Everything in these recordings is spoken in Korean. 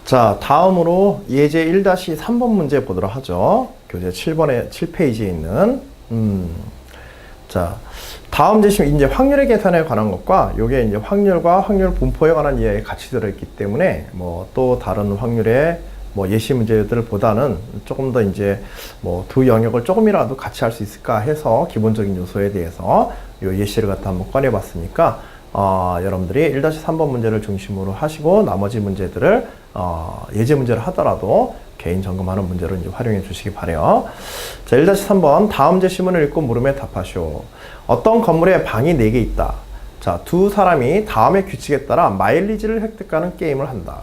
자, 다음으로 예제 1-3번 문제 보도록 하죠. 교재 7페이지에 있는, 자, 다음 제시는 이제 확률의 계산에 관한 것과 요게 이제 확률과 확률 분포에 관한 이야기 같이 들어있기 때문에 뭐 또 다른 확률의 뭐 예시 문제들보다는 조금 더 이제 뭐 두 영역을 조금이라도 같이 할 수 있을까 해서 기본적인 요소에 대해서 요 예시를 갖다 한번 꺼내봤으니까 여러분들이 1-3번 문제를 중심으로 하시고 나머지 문제들을 예제 문제를 하더라도 개인 점검하는 문제로 이제 활용해 주시기 바래요. 자, 1-3번 다음 제시문을 읽고 물음에 답하시오. 어떤 건물에 방이 4개 있다. 자, 두 사람이 다음의 규칙에 따라 마일리지를 획득하는 게임을 한다.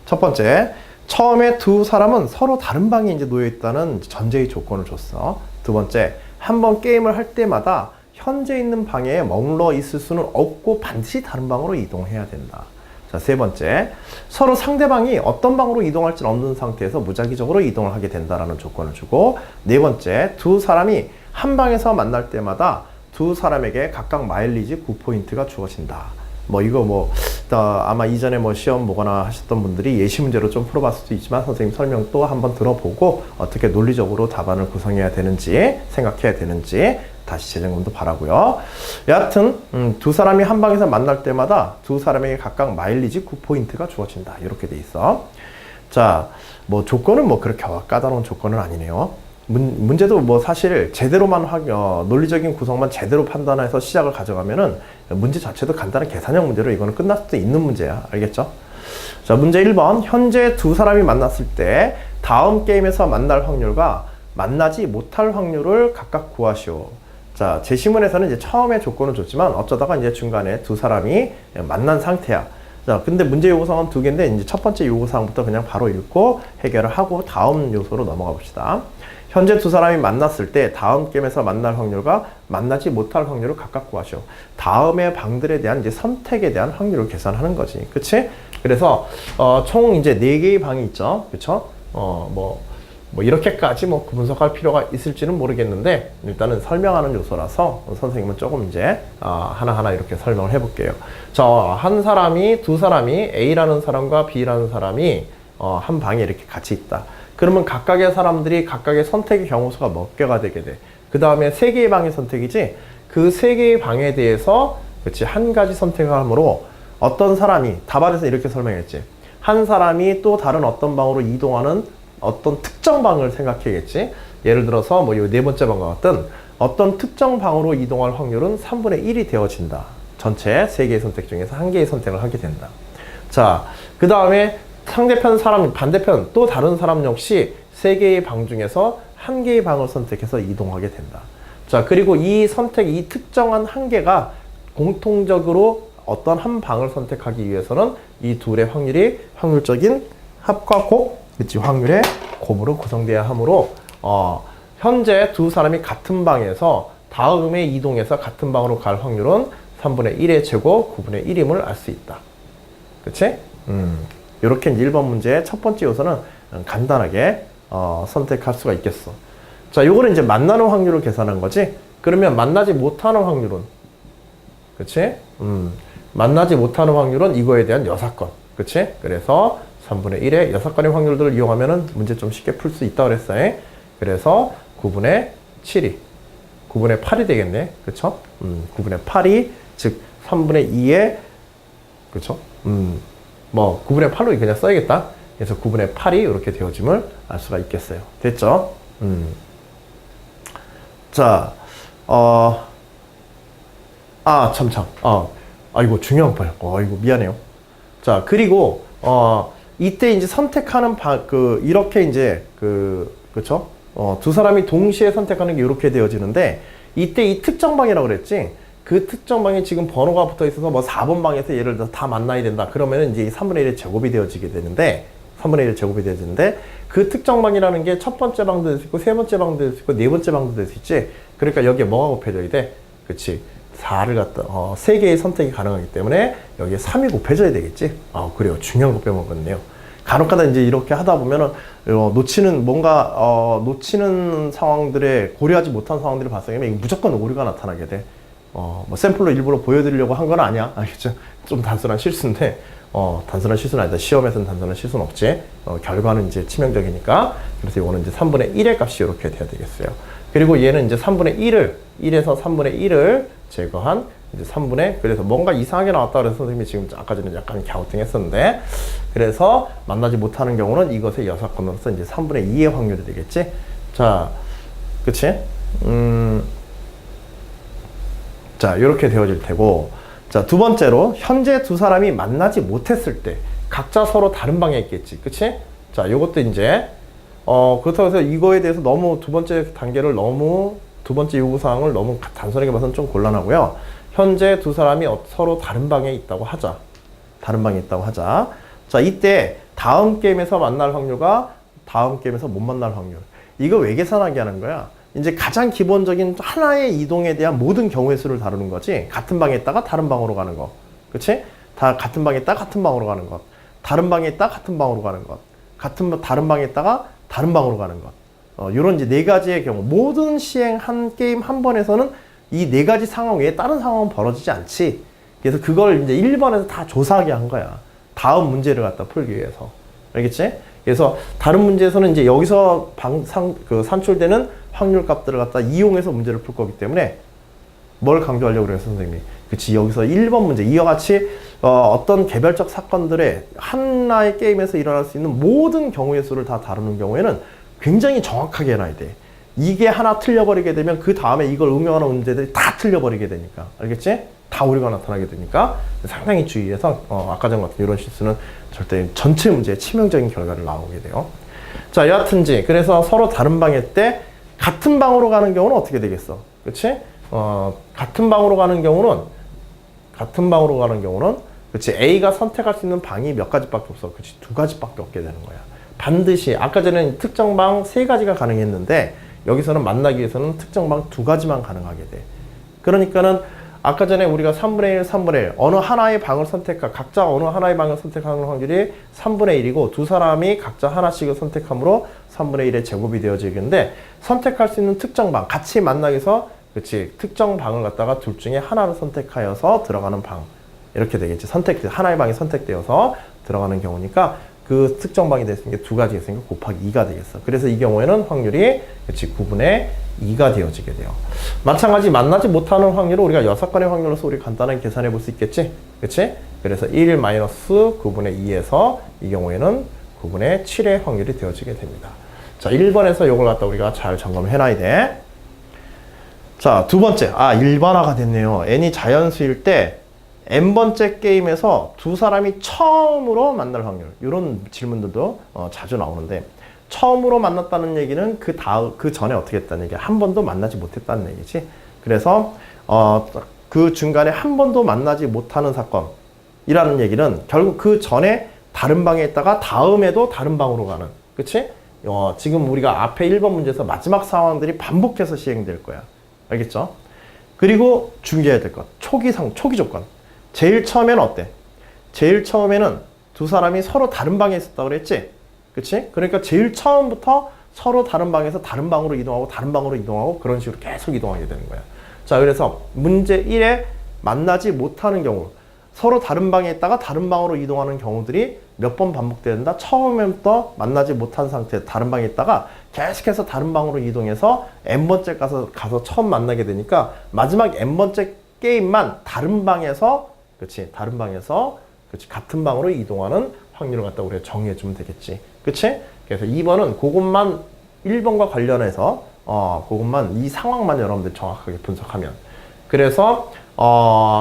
첫 번째, 처음에 두 사람은 서로 다른 방에 이제 놓여 있다는 전제의 조건을 줬어. 두 번째, 한번 게임을 할 때마다 현재 있는 방에 머물러 있을 수는 없고 반드시 다른 방으로 이동해야 된다. 자, 세 번째, 서로 상대방이 어떤 방으로 이동할지는 없는 상태에서 무작위적으로 이동을 하게 된다라는 조건을 주고, 네 번째, 두 사람이 한 방에서 만날 때마다 두 사람에게 각각 마일리지 9포인트가 주어진다. 뭐 이거 뭐 아마 이전에 뭐 시험 보거나 하셨던 분들이 예시 문제로 좀 풀어봤을 수도 있지만 선생님 설명 또 한번 들어보고 어떻게 논리적으로 답안을 구성해야 되는지 생각해야 되는지 다시 재점검도 바라고요. 여하튼 두 사람이 한 방에서 만날 때마다 두 사람에게 각각 마일리지 9포인트가 주어진다. 이렇게 돼 있어. 자, 뭐 조건은 뭐 그렇게 까다로운 조건은 아니네요. 문제도 뭐 사실 제대로만 논리적인 구성만 제대로 판단해서 시작을 가져가면은 문제 자체도 간단한 계산형 문제로 이거는 끝날 수도 있는 문제야. 알겠죠? 자, 문제 1번. 현재 두 사람이 만났을 때 다음 게임에서 만날 확률과 만나지 못할 확률을 각각 구하시오. 자, 제시문에서는 이제 처음에 조건을 줬지만 어쩌다가 이제 중간에 두 사람이 만난 상태야. 자, 근데 문제 요구사항은 두 개인데 이제 첫 번째 요구사항부터 그냥 바로 읽고 해결을 하고 다음 요소로 넘어가 봅시다. 현재 두 사람이 만났을 때 다음 게임에서 만날 확률과 만나지 못할 확률을 각각 구하시오. 다음의 방들에 대한 이제 선택에 대한 확률을 계산하는 거지. 그치? 그래서, 총 이제 4개의 방이 있죠. 그쵸? 뭐 이렇게까지 뭐 분석할 필요가 있을지는 모르겠는데, 일단은 설명하는 요소라서 선생님은 조금 이제, 하나하나 이렇게 설명을 해볼게요. 자, 두 사람이 A라는 사람과 B라는 사람이, 한 방에 이렇게 같이 있다. 그러면 각각의 사람들이 각각의 선택의 경우수가 몇 개가 되게 돼. 그 다음에 3개의 방의 선택이지, 그 3개의 방에 대해서, 그치, 한 가지 선택을 하므로 어떤 사람이, 답안에서 이렇게 설명했지. 한 사람이 또 다른 어떤 방으로 이동하는 어떤 특정 방을 생각해야겠지. 예를 들어서 뭐 이 네 번째 방과 같은 어떤 특정 방으로 이동할 확률은 3분의 1이 되어진다. 전체 3개의 선택 중에서 1개의 선택을 하게 된다. 자, 그 다음에 상대편 사람, 반대편 또 다른 사람 역시 3개의 방 중에서 1개의 방을 선택해서 이동하게 된다. 자, 그리고 이 특정한 1개가 공통적으로 어떤 한 방을 선택하기 위해서는 이 둘의 확률이 확률적인 합과 곱, 그치, 확률의 곱으로 구성되어야 하므로, 현재 두 사람이 같은 방에서 다음에 이동해서 같은 방으로 갈 확률은 3분의 1의 제곱 9분의 1임을 알 수 있다. 그치? 이렇게 1번 문제의 첫 번째 요소는 간단하게 선택할 수가 있겠어. 자, 요거는 이제 만나는 확률을 계산한 거지. 그러면 만나지 못하는 확률은, 그치? 만나지 못하는 확률은 이거에 대한 여사건, 그치? 그래서 3분의 1의 여사건의 확률들을 이용하면은 문제 좀 쉽게 풀 수 있다고 그랬어요. 그래서 9분의 7이 9분의 8이 되겠네. 그쵸? 9분의 8이 즉 3분의 2의, 그쵸? 뭐 9분의 8로 그냥 써야겠다. 그래서 9분의 8이 이렇게 되어짐을 알 수가 있겠어요. 됐죠? 자, 이거 중요한 거예요. 이거 미안해요. 자, 그리고 이때 이제 선택하는 이렇게 이제 그쵸? 두 사람이 동시에 선택하는 게 이렇게 되어지는데, 이때 이 특정 방이라고 그랬지? 그 특정 방에 지금 번호가 붙어 있어서 뭐 4번 방에서 예를 들어서 다 만나야 된다. 그러면은 이제 3분의 1의 제곱이 되어지게 되는데, 3분의 1의 제곱이 되어지는데, 그 특정 방이라는 게 첫 번째 방도 될 수 있고, 세 번째 방도 될 수 있고, 네 번째 방도 될 수 있지? 그러니까 여기에 뭐가 곱해져야 돼? 그치? 4를 갖다, 3개의 선택이 가능하기 때문에 여기에 3이 곱해져야 되겠지? 그래요. 중요한 거 빼먹었네요. 간혹가다 이제 이렇게 하다 보면은, 놓치는 상황들에 고려하지 못한 상황들을 발생하면 이게 무조건 오류가 나타나게 돼. 뭐 샘플로 일부러 보여드리려고 한 건 아니야. 알겠죠? 좀 단순한 실수인데, 단순한 실수는 아니다. 시험에서는 단순한 실수는 없지. 결과는 이제 치명적이니까. 그래서 이거는 이제 3분의 1의 값이 이렇게 돼야 되겠어요. 그리고 얘는 이제 3분의 1에서 3분의 1을 제거한 이제 3분의, 그래서 뭔가 이상하게 나왔다 그래서 선생님이 지금 아까 전에 약간 갸우뚱 했었는데, 그래서 만나지 못하는 경우는 이것의 여사건으로서 이제 3분의 2의 확률이 되겠지. 자, 그치? 자, 이렇게 되어질 테고, 자, 두 번째로 현재 두 사람이 만나지 못했을 때 각자 서로 다른 방에 있겠지. 그치? 자, 요것도 이제 그렇다고 해서 이거에 대해서 너무 두 번째 요구사항을 너무 단순하게 봐서는 좀 곤란하고요. 현재 두 사람이 서로 다른 방에 있다고 하자. 다른 방에 있다고 하자. 자, 이때 다음 게임에서 만날 확률과 다음 게임에서 못 만날 확률. 이거 왜 계산하게 하는 거야? 이제 가장 기본적인 하나의 이동에 대한 모든 경우의 수를 다루는 거지. 같은 방에 있다가 다른 방으로 가는 거. 그치? 다 같은 방에 있다가 같은 방으로 가는 것. 다른 방에 있다가 같은 방으로 가는 것. 다른 방에 있다가 다른 방으로 가는 것. 요런 이제 네 가지의 경우. 모든 한 게임 한 번에서는 이 네 가지 상황 외에 다른 상황은 벌어지지 않지. 그래서 그걸 이제 1번에서 다 조사하게 한 거야. 다음 문제를 갖다 풀기 위해서. 알겠지? 그래서 다른 문제에서는 이제 여기서 산출되는 확률 값들을 갖다 이용해서 문제를 풀 거기 때문에 뭘 강조하려고 그래요, 선생님이? 그치, 여기서 1번 문제, 이와 같이 어떤 개별적 사건들의 하나의 게임에서 일어날 수 있는 모든 경우의 수를 다 다루는 경우에는 굉장히 정확하게 해놔야 돼. 이게 하나 틀려버리게 되면 그 다음에 이걸 응용하는 문제들이 다 틀려버리게 되니까. 알겠지? 다 오류가 나타나게 되니까 상당히 주의해서 아까 전 같은 이런 실수는 절대 전체 문제에 치명적인 결과를 나오게 돼요. 자, 여하튼지 그래서 서로 다른 방일 때 같은 방으로 가는 경우는 어떻게 되겠어? 그치? 같은 방으로 가는 경우는 그치, A가 선택할 수 있는 방이 몇 가지밖에 없어. 그치, 두 가지밖에 없게 되는 거야. 반드시 아까 전에는 특정 방 세 가지가 가능했는데 여기서는 만나기 위해서는 특정 방 두 가지만 가능하게 돼. 그러니까는 아까 전에 우리가 3분의 1, 3분의 1 어느 하나의 방을 각자 어느 하나의 방을 선택하는 확률이 3분의 1이고 두 사람이 각자 하나씩을 선택함으로 3분의 1의 제곱이 되어지겠는데, 선택할 수 있는 특정 방, 같이 만나기 위해서 그치, 특정 방을 갖다가 둘 중에 하나를 선택하여서 들어가는 방, 이렇게 되겠지. 하나의 방이 선택되어서 들어가는 경우니까 그 특정 방이 됐으니까 두 가지가 있으니까 곱하기 2가 되겠어. 그래서 이 경우에는 확률이 그치, 9분의 2가 되어지게 돼요. 마찬가지 만나지 못하는 확률을 우리가 6건의 확률로서 우리 간단하게 계산해 볼 수 있겠지? 그치? 그래서 1 마이너스 9분의 2에서 이 경우에는 9분의 7의 확률이 되어지게 됩니다. 자, 1번에서 이걸 갖다 우리가 잘 점검해 놔야 돼. 자, 두 번째. 1번화가 됐네요. n이 자연수일 때 n번째 게임에서 두 사람이 처음으로 만날 확률. 이런 질문들도 자주 나오는데, 처음으로 만났다는 얘기는 그 전에 어떻게 했다는 얘기야. 한 번도 만나지 못했다는 얘기지. 그래서 그 중간에 한 번도 만나지 못하는 사건이라는 얘기는 결국 그 전에 다른 방에 있다가 다음에도 다른 방으로 가는. 그치? 지금 우리가 앞에 1번 문제에서 마지막 상황들이 반복해서 시행될 거야. 알겠죠? 그리고 중요해야 될 것. 초기 조건. 제일 처음에는 어때? 제일 처음에는 두 사람이 서로 다른 방에 있었다고 그랬지? 그치? 그러니까 제일 처음부터 서로 다른 방에서 다른 방으로 이동하고 다른 방으로 이동하고 그런 식으로 계속 이동하게 되는 거야. 자, 그래서 문제 1에 만나지 못하는 경우, 서로 다른 방에 있다가 다른 방으로 이동하는 경우들이 몇 번 반복된다? 처음부터 만나지 못한 상태, 다른 방에 있다가 계속해서 다른 방으로 이동해서 n번째 가서 처음 만나게 되니까 마지막 n번째 게임만 다른 방에서 같은 방으로 이동하는 확률을 갖다 우리가 정의해주면 되겠지. 그치? 그래서 2번은 그것만 1번과 관련해서 그것만 이 상황만 여러분들 정확하게 분석하면, 그래서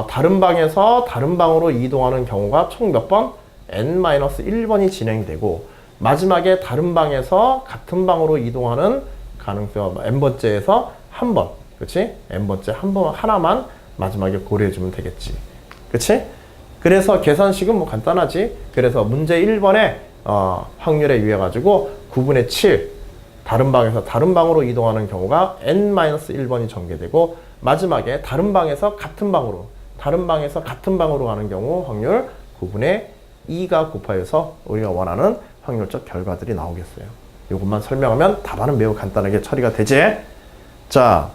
다른 방에서 다른 방으로 이동하는 경우가 총 몇 번? n-1번이 진행되고 마지막에 다른 방에서 같은 방으로 이동하는 가능성 n번째에서 한 번, 그치? n번째 하나만 마지막에 고려해주면 되겠지. 그치? 그래서 계산식은 뭐 간단하지. 그래서 문제 1번에 확률에 의해 가지고 9분의 7 다른 방에서 다른 방으로 이동하는 경우가 n-1번이 전개되고 마지막에 다른 방에서 같은 방으로 가는 경우 확률 9분의 2가 곱하여서 우리가 원하는 확률적 결과들이 나오겠어요. 이것만 설명하면 답안은 매우 간단하게 처리가 되지. 자,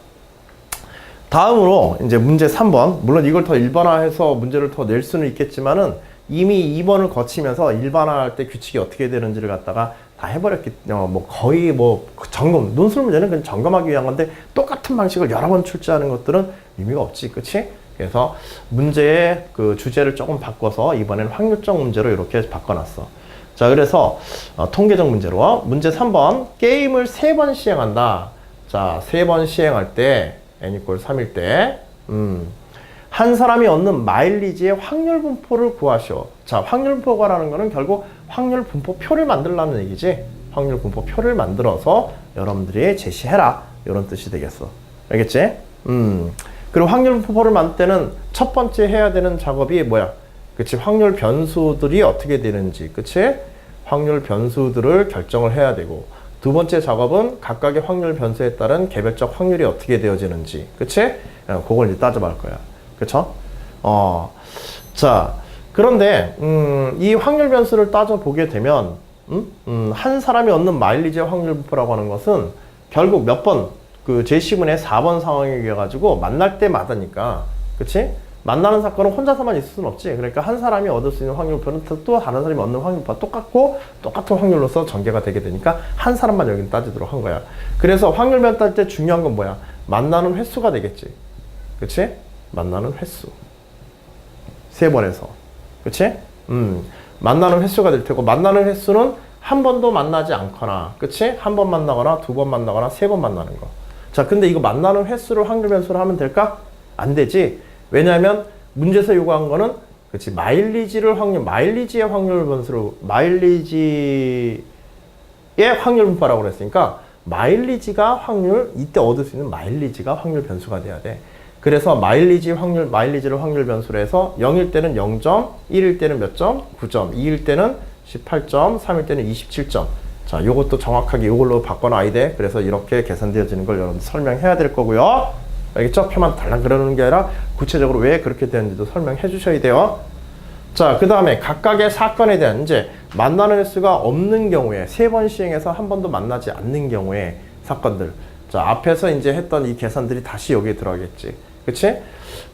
다음으로 이제 문제 3번. 물론 이걸 더 일반화해서 문제를 더 낼 수는 있겠지만은 이미 2번을 거치면서 일반화할 때 규칙이 어떻게 되는지를 갖다가 다 해버렸기 때문에 뭐 거의 뭐 점검, 논술 문제는 그냥 점검하기 위한 건데 똑같은 방식을 여러 번 출제하는 것들은 의미가 없지, 그치? 그래서 문제의 그 주제를 조금 바꿔서 이번에는 확률적 문제로 이렇게 바꿔놨어. 자, 그래서 통계적 문제로 문제 3번 게임을 3번 시행한다. 자, 3번 시행할 때 n = 3일 때 한 사람이 얻는 마일리지의 확률 분포를 구하시오. 자, 확률 분포가라는 거는 결국 확률 분포표를 만들라는 얘기지. 확률 분포표를 만들어서 여러분들이 제시해라. 이런 뜻이 되겠어. 알겠지? 그리고 확률 분포를 만들 때는 첫 번째 해야 되는 작업이 뭐야? 그치? 확률 변수들이 어떻게 되는지. 그치? 확률 변수들을 결정을 해야 되고, 두 번째 작업은 각각의 확률 변수에 따른 개별적 확률이 어떻게 되어지는지. 그치? 그걸 이제 따져볼 거야. 그쵸? 자, 그런데, 이 확률 변수를 따져보게 되면, 한 사람이 얻는 마일리지의 확률 분포라고 하는 것은 결국 몇 번, 그 제시문의 4번 상황이어가지고 만날 때마다니까. 그치? 만나는 사건은 혼자서만 있을 수는 없지. 그러니까 한 사람이 얻을 수 있는 확률표는 또 다른 사람이 얻는 확률표와 똑같고 똑같은 확률로서 전개가 되게 되니까 한 사람만 여기는 따지도록 한 거야. 그래서 확률변 딸 때 중요한 건 뭐야? 만나는 횟수가 되겠지. 그치? 만나는 횟수. 3번에서. 그치? 만나는 횟수가 될 테고, 만나는 횟수는 한 번도 만나지 않거나, 그치? 한 번 만나거나, 2번 만나거나, 3번 만나는 거. 자, 근데 이거 만나는 횟수를 확률 변수로 하면 될까? 안 되지. 왜냐하면 문제에서 요구한 거는, 그치? 마일리지의 확률 변수로, 마일리지의 확률 분포라고 그랬으니까, 이때 얻을 수 있는 마일리지가 확률 변수가 돼야 돼. 그래서 마일리지를 확률 변수로 해서 0일 때는 0점, 1일 때는 몇 점? 9점, 2일 때는 18점, 3일 때는 27점. 자, 요것도 정확하게 이걸로 바꿔놔야 돼. 그래서 이렇게 계산되어지는 걸 여러분들 설명해야 될 거고요. 알겠죠? 표만 달랑 그려놓는 게 아니라 구체적으로 왜 그렇게 되는지도 설명해 주셔야 돼요. 자, 그 다음에 각각의 사건에 대한 이제 만나는 횟수가 없는 경우에 3번 시행해서 한 번도 만나지 않는 경우에 사건들. 자, 앞에서 이제 했던 이 계산들이 다시 여기에 들어가겠지. 그치?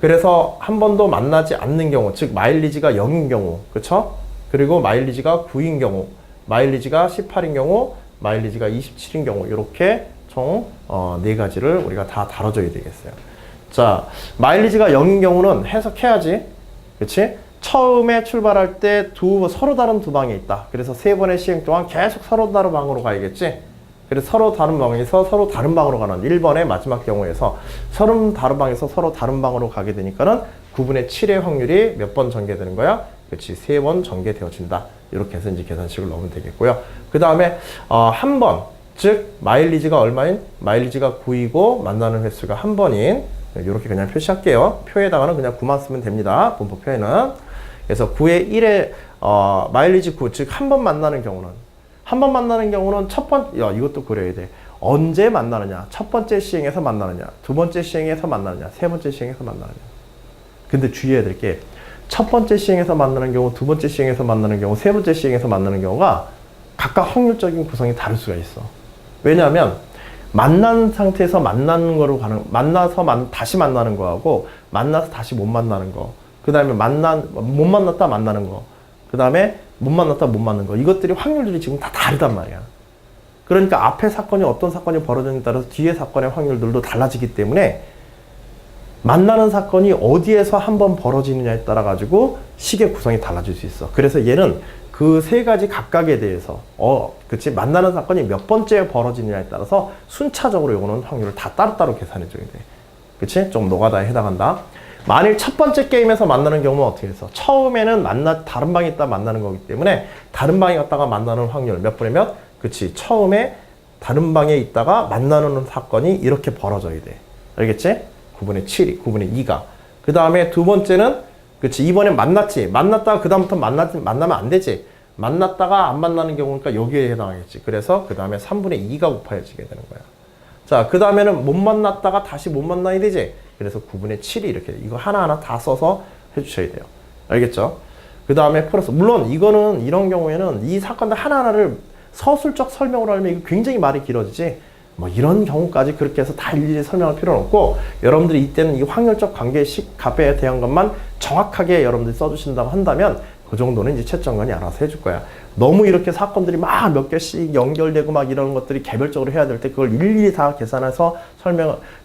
그래서 한 번도 만나지 않는 경우, 즉 마일리지가 0인 경우, 그쵸? 그리고 마일리지가 9인 경우, 마일리지가 18인 경우, 마일리지가 27인 경우, 이렇게 총 4가지를 우리가 다 다뤄줘야 되겠어요. 자, 마일리지가 0인 경우는 해석해야지. 그치? 처음에 출발할 때 서로 다른 두 방에 있다. 그래서 3번의 시행 동안 계속 서로 다른 방으로 가야겠지? 그래서 서로 다른 방에서 서로 다른 방으로 가는 1번의 마지막 경우에서 서로 다른 방에서 서로 다른 방으로 가게 되니까는 9분의 7의 확률이 몇 번 전개되는 거야? 그렇지, 3번 전개되어진다. 이렇게 해서 이제 계산식을 넣으면 되겠고요. 그 다음에 한 번, 즉 마일리지가 얼마인? 마일리지가 9이고 만나는 횟수가 한 번인, 이렇게 그냥 표시할게요. 표에다가는 그냥 9만 쓰면 됩니다. 분포표에는. 그래서 9의 1에 마일리지 9, 즉 한 번 만나는 경우는 이것도 그려야 돼. 언제 만나느냐? 첫 번째 시행에서 만나느냐? 두 번째 시행에서 만나느냐? 세 번째 시행에서 만나느냐? 근데 주의해야 될 게, 첫 번째 시행에서 만나는 경우, 두 번째 시행에서 만나는 경우, 세 번째 시행에서 만나는 경우가 각각 확률적인 구성이 다를 수가 있어. 왜냐하면 만난 상태에서 만나는 거로 다시 만나는 거하고 만나서 다시 못 만나는 거, 그 다음에 못 만났다 만나는 거, 그 다음에 못 만났다 못 만난 거, 이것들이 확률들이 지금 다 다르단 말이야. 그러니까 앞에 사건이 어떤 사건이 벌어지느냐에 따라서 뒤에 사건의 확률들도 달라지기 때문에 만나는 사건이 어디에서 한번 벌어지느냐에 따라 가지고 식의 구성이 달라질 수 있어. 그래서 얘는 그 3가지 각각에 대해서 그치, 만나는 사건이 몇 번째 벌어지느냐에 따라서 순차적으로 요거는 확률을 다 따로따로 계산해 줘야 돼. 그치? 좀 노가다에 해당한다. 만일 첫 번째 게임에서 만나는 경우는 어떻게 해서 처음에는 다른 방에 있다 만나는 거기 때문에 다른 방에 갔다가 만나는 확률 몇 분의 몇? 그치, 처음에 다른 방에 있다가 만나는 사건이 이렇게 벌어져야 돼. 알겠지? 9분의 7이 9분의 2가. 그 다음에 두 번째는, 그치, 이번엔 만났지. 만났다가 그 다음부터 만나면 안 되지. 만났다가 안 만나는 경우니까 여기에 해당하겠지. 그래서 그 다음에 3분의 2가 곱해지게 되는 거야. 자, 그 다음에는 못 만났다가 다시 못 만나야 되지. 그래서 9분의 7이 이렇게 돼. 이거 하나하나 다 써서 해주셔야 돼요. 알겠죠? 그 다음에 플러스, 물론 이런 경우에는 이 사건들 하나하나를 서술적 설명으로 하면 이거 굉장히 말이 길어지지. 뭐 이런 경우까지 그렇게 해서 다 일일이 설명할 필요는 없고, 여러분들이 이때는 이 확률적 관계식 값에 대한 것만 정확하게 여러분들이 써주신다고 한다면 그 정도는 이제 채점관이 알아서 해줄 거야. 너무 이렇게 사건들이 막 몇 개씩 연결되고 막 이런 것들이 개별적으로 해야 될 때 그걸 일일이 다 계산해서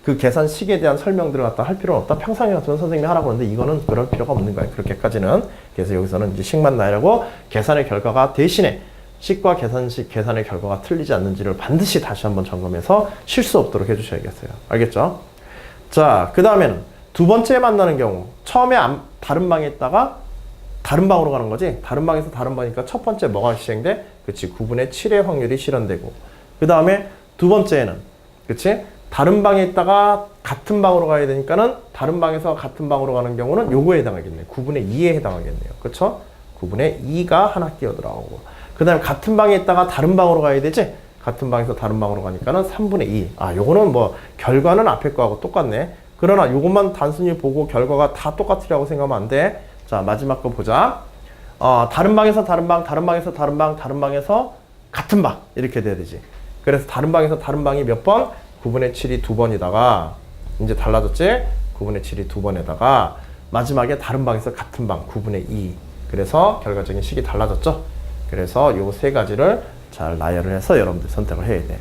그 계산식에 대한 설명들을 갖다 할 필요는 없다. 평상시 같으면 선생님이 하라고 하는데 이거는 그럴 필요가 없는 거야. 그렇게까지는. 그래서 여기서는 이제 식만 나열하고 계산의 결과가 대신에 식과 계산식 계산의 결과가 틀리지 않는지를 반드시 다시 한번 점검해서 실수 없도록 해주셔야겠어요. 알겠죠? 자, 그 다음에는 두 번째 만나는 경우. 처음에 다른 방에 있다가 다른 방으로 가는 거지. 다른 방에서 다른 방이니까 첫 번째 뭐가 실행돼? 그치. 9분의 7의 확률이 실현되고. 그 다음에 두 번째는, 그치. 다른 방에 있다가 같은 방으로 가야 되니까는 다른 방에서 같은 방으로 가는 경우는 요거에 해당하겠네. 9분의 2에 해당하겠네요. 그쵸? 9분의 2가 하나 끼어 들어가고. 그 다음에 같은 방에 있다가 다른 방으로 가야 되지? 같은 방에서 다른 방으로 가니까는 3분의 2. 아, 요거는 뭐, 결과는 앞에 거하고 똑같네. 그러나 요것만 단순히 보고 결과가 다 똑같으라고 생각하면 안 돼. 자, 마지막 거 보자. 다른 방에서 다른 방, 다른 방에서 다른 방, 다른 방에서 같은 방. 이렇게 돼야 되지. 그래서 다른 방에서 다른 방이 몇 번? 9분의 7이 두 번이다가, 이제 달라졌지? 9분의 7이 두 번에다가, 마지막에 다른 방에서 같은 방, 9분의 2. 그래서 결과적인 식이 달라졌죠? 그래서 요 세 가지를 잘 나열을 해서 여러분들 선택을 해야 돼.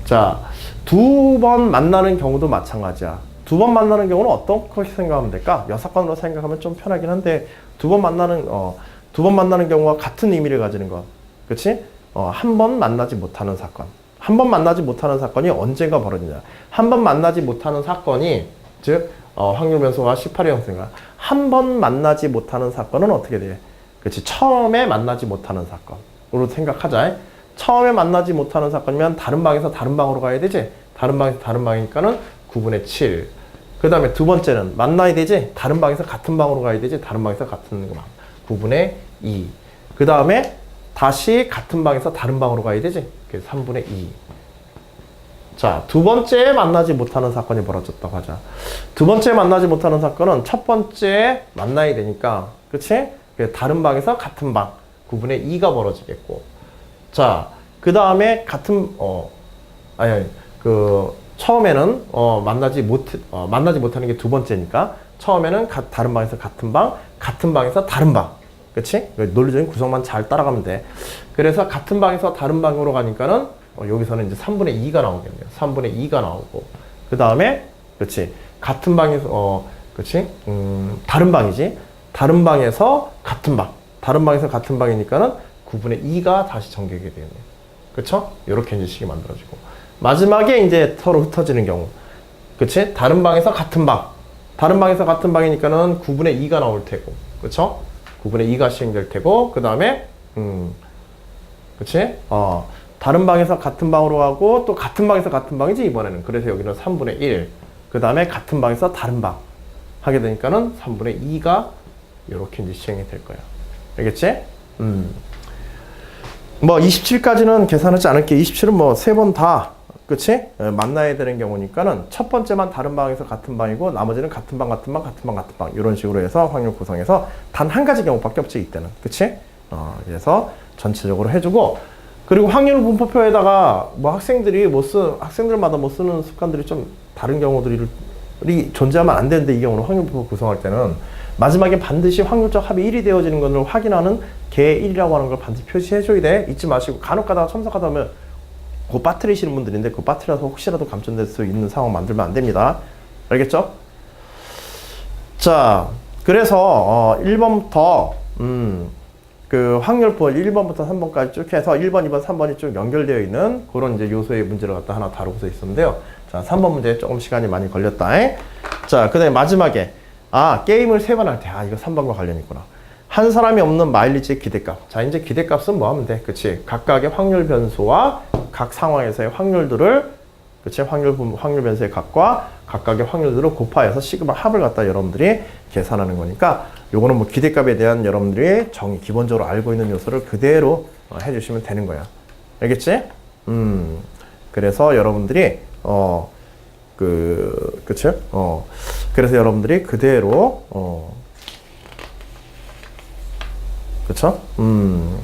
자, 두 번 만나는 경우도 마찬가지야. 두 번 만나는 경우는 어떻게 생각하면 될까? 여사건으로 생각하면 좀 편하긴 한데 두 번 만나는 경우와 같은 의미를 가지는 것. 그치? 한 번 만나지 못하는 사건. 한 번 만나지 못하는 사건이 언젠가 벌어지냐. 한 번 만나지 못하는 사건이 즉 확률 변수가 18의 형태가 한 번 만나지 못하는 사건은 어떻게 돼? 그치? 처음에 만나지 못하는 사건으로 생각하자. 처음에 만나지 못하는 사건이면 다른 방에서 다른 방으로 가야 되지? 다른 방에서 다른 방이니까는 9분의 7. 그 다음에 두 번째는 만나야 되지? 다른 방에서 같은 방으로 가야 되지? 다른 방에서 같은 방. 9분의 2. 그 다음에 다시 같은 방에서 다른 방으로 가야 되지? 그래서 3분의 2. 자, 두 번째 만나지 못하는 사건이 벌어졌다고 하자. 두 번째 만나지 못하는 사건은 첫 번째 만나야 되니까, 그치? 다른 방에서 같은 방. 9분의 2가 벌어지겠고. 자, 그 다음에 처음에는 만나지 못하는 게 두 번째니까 처음에는 다른 방에서 같은 방, 같은 방에서 다른 방. 그치? 논리적인 구성만 잘 따라가면 돼. 그래서 같은 방에서 다른 방으로 가니까는 여기서는 이제 3분의 2가 나오겠네요. 3분의 2가 나오고. 그 다음에, 그치? 같은 방에서, 그치? 다른 방이지? 다른 방에서 같은 방. 다른 방에서 같은 방이니까는 9분의 2가 다시 전개하게 되겠네요. 그쵸? 요렇게 이제 식이 만들어지고. 마지막에 이제 서로 흩어지는 경우. 그치? 다른 방에서 같은 방. 다른 방에서 같은 방이니까는 9분의 2가 나올 테고. 그쵸? 9분의 2가 시행될 테고. 그 다음에, 그치? 다른 방에서 같은 방으로 가고, 또 같은 방에서 같은 방이지, 이번에는. 그래서 여기는 3분의 1. 그 다음에 같은 방에서 다른 방. 하게 되니까는 3분의 2가 이렇게 이제 시행이 될 거야. 알겠지? 뭐, 27까지는 계산하지 않을게. 27은 뭐, 세 번 다. 그치? 만나야 되는 경우니까는 첫 번째만 다른 방에서 같은 방이고 나머지는 같은 방, 같은 방, 같은 방, 같은 방 이런 식으로 해서 확률 구성해서 단 한 가지 경우밖에 없지 이때는. 그치? 그래서 전체적으로 해주고 그리고 확률 분포표에다가 뭐 학생들마다 못 쓰는 습관들이 좀 다른 경우들이 존재하면 안 되는데 이 경우는 확률 분포 구성할 때는 마지막에 반드시 확률적 합이 1이 되어지는 것을 확인하는 개 1이라고 하는 걸 반드시 표시해줘야 돼. 잊지 마시고 간혹 가다가 첨삭하다 보면 그거 빠뜨리시는 분들인데 그 빠뜨려서 혹시라도 감점될 수 있는 상황 만들면 안 됩니다. 알겠죠? 자, 그래서 1번부터 그 확률표 1번부터 3번까지 쭉 해서 1번, 2번, 3번이 쭉 연결되어 있는 그런 이제 요소의 문제를 갖다 하나 다루고서 있었는데요. 자, 3번 문제 조금 시간이 많이 걸렸다. 자, 그 다음에 마지막에 게임을 3번 할 때 이거 3번과 관련이 있구나. 한 사람이 없는 마일리지의 기대값. 자, 이제 기대값은 뭐 하면 돼? 그치? 각각의 확률 변수와 각 상황에서의 확률들을, 그치? 확률 변수의 값과 각각의 확률들을 곱하여서 시그마 합을 갖다 여러분들이 계산하는 거니까, 요거는 뭐 기대값에 대한 여러분들이 기본적으로 알고 있는 요소를 그대로 해주시면 되는 거야. 알겠지? 그래서 여러분들이, 그치? 그래서 여러분들이 그대로, 그쵸?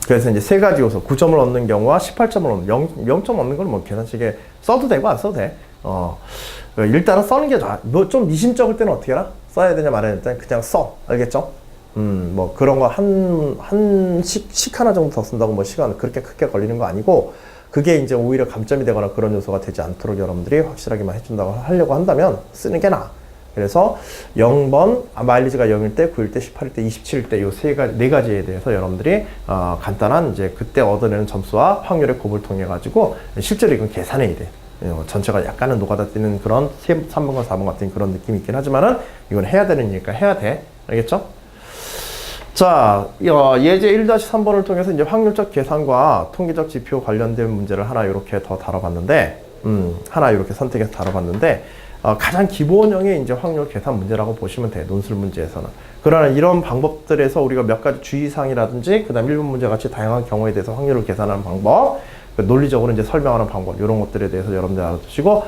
그래서 이제 세 가지 요소, 9점을 얻는 경우와 18점을 얻는, 0점 얻는 건 뭐 계산식에 써도 되고 안 써도 돼. 일단은 써는 게 좋아. 뭐 좀 미심쩍을 때는 어떻게 해라? 써야 되냐 말아야 되냐 그냥 써. 알겠죠? 뭐 그런 거 식 하나 정도 더 쓴다고 뭐 시간 그렇게 크게 걸리는 거 아니고, 그게 이제 오히려 감점이 되거나 그런 요소가 되지 않도록 여러분들이 확실하게만 해준다고 하려고 한다면 쓰는 게 나아. 그래서 0번, 마일리지가 0일 때, 9일 때, 18일 때, 27일 때, 요 네 가지에 대해서 여러분들이, 간단한 이제 그때 얻어내는 점수와 확률의 곱을 통해 가지고, 실제로 이건 계산해야 돼. 전체가 약간은 노가다 뛰는 그런 3번과 4번 같은 그런 느낌이 있긴 하지만은, 이건 해야 되는 일이니까 해야 돼. 알겠죠? 자, 예제 1-3번을 통해서 이제 확률적 계산과 통계적 지표 관련된 문제를 하나 이렇게 더 다뤄봤는데, 하나 이렇게 선택해서 다뤄봤는데, 가장 기본형의 이제 확률 계산 문제라고 보시면 돼, 논술 문제에서는. 그러나 이런 방법들에서 우리가 몇 가지 주의사항이라든지, 그 다음 1번 문제 같이 다양한 경우에 대해서 확률을 계산하는 방법, 논리적으로 이제 설명하는 방법, 이런 것들에 대해서 여러분들 알아두시고,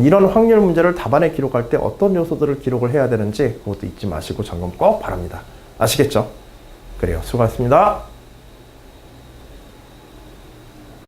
이런 확률 문제를 답안에 기록할 때 어떤 요소들을 기록을 해야 되는지 그것도 잊지 마시고 점검 꼭 바랍니다. 아시겠죠? 그래요. 수고하셨습니다.